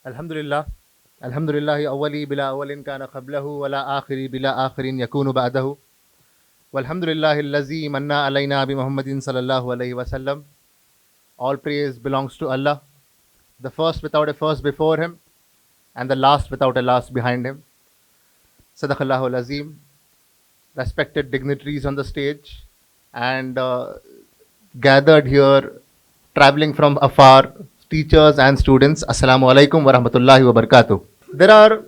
الحمد لله. الحمد لله أولي بلا أول كان قبله ولا آخري بلا آخر يكون بعده. والحمد لله الذي من علينا بمحمد صلى الله عليه وسلم. All praise belongs to Allah, the first without a first before him, and the last without a last behind him. Sadaqallahu al-Azim. Respected dignitaries on the stage and gathered here, traveling from afar, teachers and students. Assalamu alaikum wa rahmatullahi wa barakatuh. There are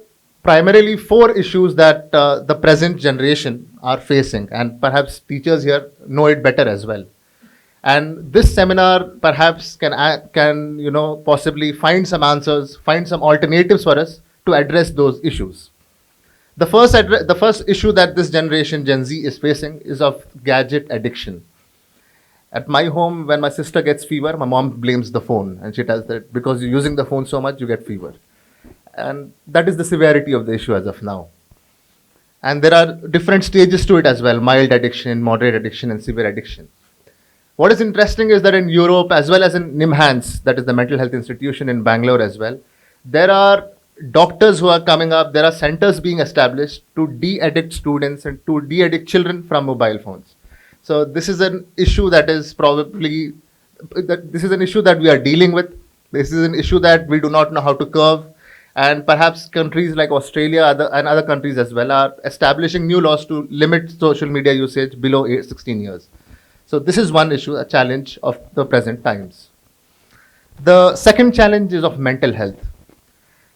primarily four issues that the present generation are facing, and perhaps teachers here know it better as well. And this seminar perhaps can possibly find some answers, find some alternatives for us to address those issues. The first issue that this generation, Gen Z, is facing is of gadget addiction. At my home, when my sister gets fever, my mom blames the phone and she tells that because you're using the phone so much, you get fever. And that is the severity of the issue as of now. And there are different stages to it as well: mild addiction, moderate addiction, and severe addiction. What is interesting is that in Europe, as well as in NIMHANS, that is the mental health institution in Bangalore as well, there are doctors who are coming up, there are centers being established to de-addict students and to de-addict children from mobile phones. So this is an issue that we are dealing with. This is an issue that we do not know how to curb. And perhaps countries like Australia and other countries as well are establishing new laws to limit social media usage below 16 years. So this is one issue, a challenge of the present times. The second challenge is of mental health.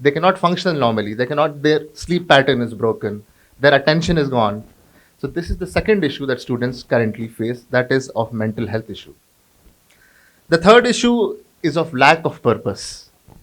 They cannot function normally. Their sleep pattern is broken. Their attention is gone. So this is the second issue that students currently face, that is of mental health issue. The third issue is of lack of purpose.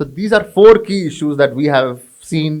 So these are 4 key issues that we have seen.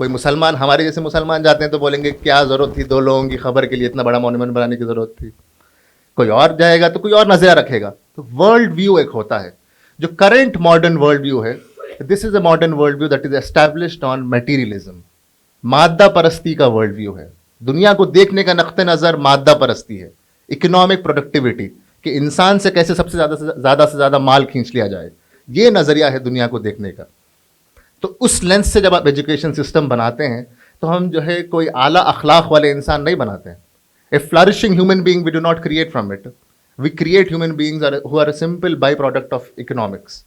کوئی مسلمان ہمارے جیسے مسلمان جاتے ہیں تو بولیں گے کیا ضرورت تھی 2 لوگوں کی خبر کے لیے اتنا بڑا مونومنٹ بنانے کی ضرورت تھی. کوئی اور جائے گا تو کوئی اور نظریہ رکھے گا. تو ورلڈ ویو ایک ہوتا ہے جو کرنٹ ماڈرن ورلڈ ویو ہے. This is a modern world view that is established on materialism. مادہ پرستی کا ورلڈ ویو ہے. دنیا کو دیکھنے کا نقطہ نظر مادہ پرستی ہے. اکنامک پروڈکٹیوٹی کہ انسان سے کیسے سب سے زیادہ مال کھینچ لیا جائے, یہ نظریہ ہے دنیا کو دیکھنے کا. تو اس لینس سے جب آپ ایجوکیشن سسٹم بناتے ہیں تو ہم جو ہے کوئی اعلیٰ اخلاق والے انسان نہیں بناتے ہیں. A flourishing human being we do not create from it. We create human beings who are a simple by product of economics,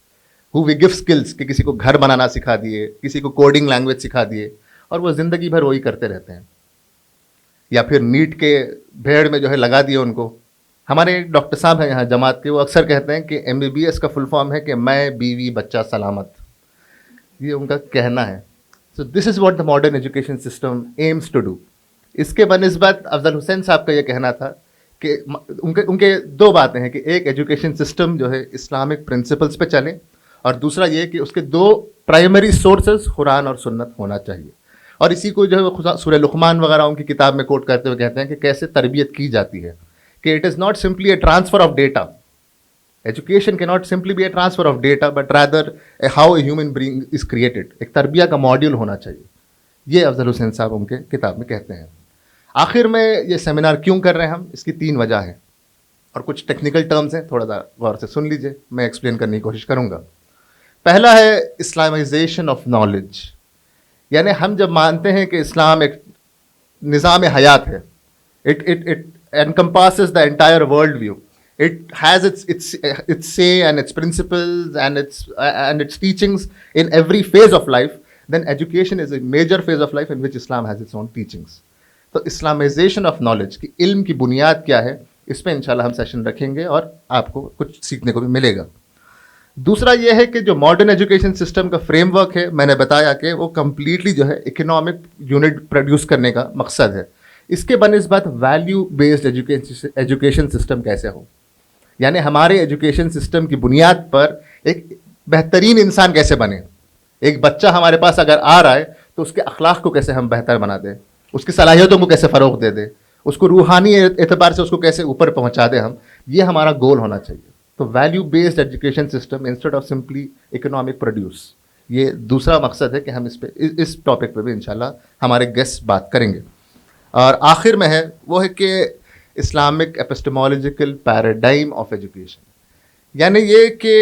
who we give skills کہ کسی کو گھر بنانا سکھا دیے, کسی کو کوڈنگ لینگویج سکھا دیے, اور وہ زندگی بھر وہی کرتے رہتے ہیں. یا پھر نیٹ کے بھیڑ میں جو ہے لگا دیے ان کو. ہمارے ڈاکٹر صاحب ہیں یہاں جماعت کے, وہ اکثر کہتے ہیں کہ MBBS کا فل فارم ہے کہ میں, بیوی, بچہ سلامت. یہ ان کا کہنا ہے. So this is what the modern education system aims to do. اس کے بنسبت افضل حسین صاحب کا یہ کہنا تھا کہ ان کے 2 باتیں ہیں کہ ایک ایجوکیشن سسٹم جو ہے اسلامک پرنسپلس پہ چلے, اور دوسرا یہ کہ اس کے 2 پرائمری سورسز قرآن اور سنت ہونا چاہیے. اور اسی کو جو ہے سورہ لقمان وغیرہ ان کی کتاب میں کوٹ کرتے ہوئے کہتے ہیں کہ کیسے تربیت کی جاتی ہے, کہ it is not simply a transfer of data. Education کی not simply be a transfer of data but rather how a human being is created. ایک تربیہ کا ماڈیول ہونا چاہیے. یہ افضل حسین صاحب ان کے کتاب میں کہتے ہیں. آخر میں یہ سیمینار کیوں کر رہے ہیں ہم, اس کی 3 وجہ ہیں, اور کچھ ٹیکنیکل ٹرمز ہیں, تھوڑا سا غور سے سن لیجئے, میں ایکسپلین کرنے کی کوشش کروں گا. پہلا ہے اسلامائزیشن آف نالج. یعنی ہم جب مانتے ہیں کہ اسلام ایک نظام حیات ہے, it encompasses the entire world view. It has its say and its principles and its teachings in every phase of life. Then education is a major phase of life in which Islam has its own teachings. تو Islamisation of knowledge کی علم کی بنیاد کیا ہے, اس پہ انشاءاللہ ہم سیشن رکھیں گے اور آپ کو کچھ سیکھنے کو بھی ملے گا. دوسرا یہ ہے کہ جو ماڈرن ایجوکیشن سسٹم کا فریم ورک ہے, میں نے بتایا کہ وہ کمپلیٹلی جو ہے اکنامک یونٹ پروڈیوس کرنے کا مقصد ہے. اس کے بنسبت ویلیو بیسڈ ایجوکیشن سسٹم کیسے ہو, یعنی ہمارے ایجوکیشن سسٹم کی بنیاد پر ایک بہترین انسان کیسے بنے. ایک بچہ ہمارے پاس اگر آ رہا ہے تو اس کے اخلاق کو کیسے ہم بہتر بنا دیں, اس کی صلاحیتوں کو کیسے فروغ دے دیں, اس کو روحانی اعتبار سے اس کو کیسے اوپر پہنچا دیں ہم, یہ ہمارا گول ہونا چاہیے. تو value based education system instead of simply economic produce, یہ دوسرا مقصد ہے کہ ہم اس ٹاپک پہ بھی انشاءاللہ ہمارے گیسٹ بات کریں گے. اور آخر میں ہے وہ ہے کہ اسلامک ایپسٹمولوجیکل پیراڈائم آف ایجوکیشن, یعنی یہ کہ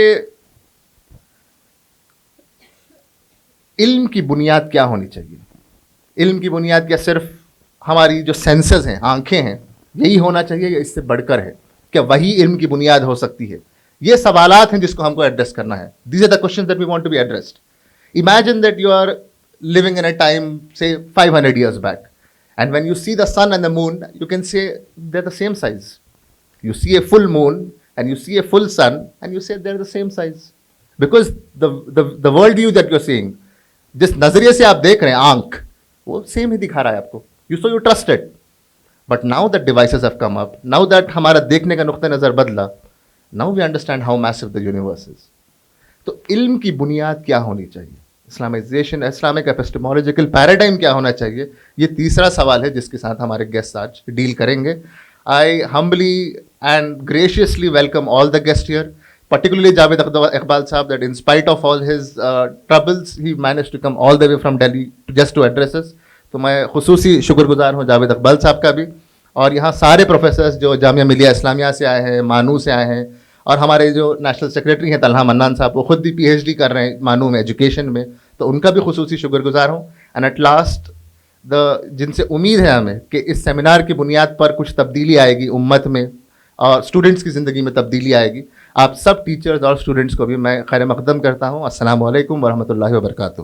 علم کی بنیاد کیا ہونی چاہیے. علم کی بنیاد کیا صرف ہماری جو سینسز ہیں, آنکھیں ہیں, یہی ہونا چاہیے یا اس سے بڑھ کر ہے, کیا وہی علم کی بنیاد ہو سکتی ہے؟ یہ سوالات ہیں جس کو ہم کو ایڈریس کرنا ہے. These are the questions that we want to be addressed. Imagine that you are living in a time say 500 years back, and when you see the sun and the moon you can say they're the same size. You see a full moon and you see a full sun and you say they're the same size, because the world view that you're seeing, جس نظریے سے آپ دیکھ رہے ہیں آنکھ, وہ same ہی دکھا رہا ہے آپ کو. you trust it. But now that devices have come up, now that ہمارا دیکھنے کا نقطہ نظر بدلا, now we understand how massive the universe is. تو علم کی بنیاد کیا ہونی چاہیے, اسلامائزیشن, اسلامک ایپسٹمولوجیکل پیراڈائم کیا ہونا چاہیے, یہ تیسرا سوال ہے جس کے ساتھ ہمارے گیسٹ آج ڈیل کریں گے. I humbly and graciously welcome all the guests here, particularly Javed Iqbal Sahab, that in spite of all his troubles, he managed to come all the way from Delhi just to address us. تو میں خصوصی شکر گزار ہوں جاوید اقبال صاحب کا بھی, اور یہاں سارے پروفیسرز جو جامعہ ملیہ اسلامیہ سے آئے ہیں, مانو سے آئے ہیں, اور ہمارے جو نیشنل سیکریٹری ہیں طلحہ منان صاحب, وہ خود بھی PhD کر رہے ہیں مانو میں ایجوکیشن میں, تو ان کا بھی خصوصی شکر گزار ہوں. اینڈ ایٹ لاسٹ جن سے امید ہے ہمیں کہ اس سیمینار کی بنیاد پر کچھ تبدیلی آئے گی امت میں اور اسٹوڈنٹس کی زندگی میں تبدیلی آئے گی, آپ سب ٹیچرز اور اسٹوڈنٹس کو بھی میں خیر مقدم کرتا ہوں. السلام علیکم ورحمۃ اللہ وبرکاتہ.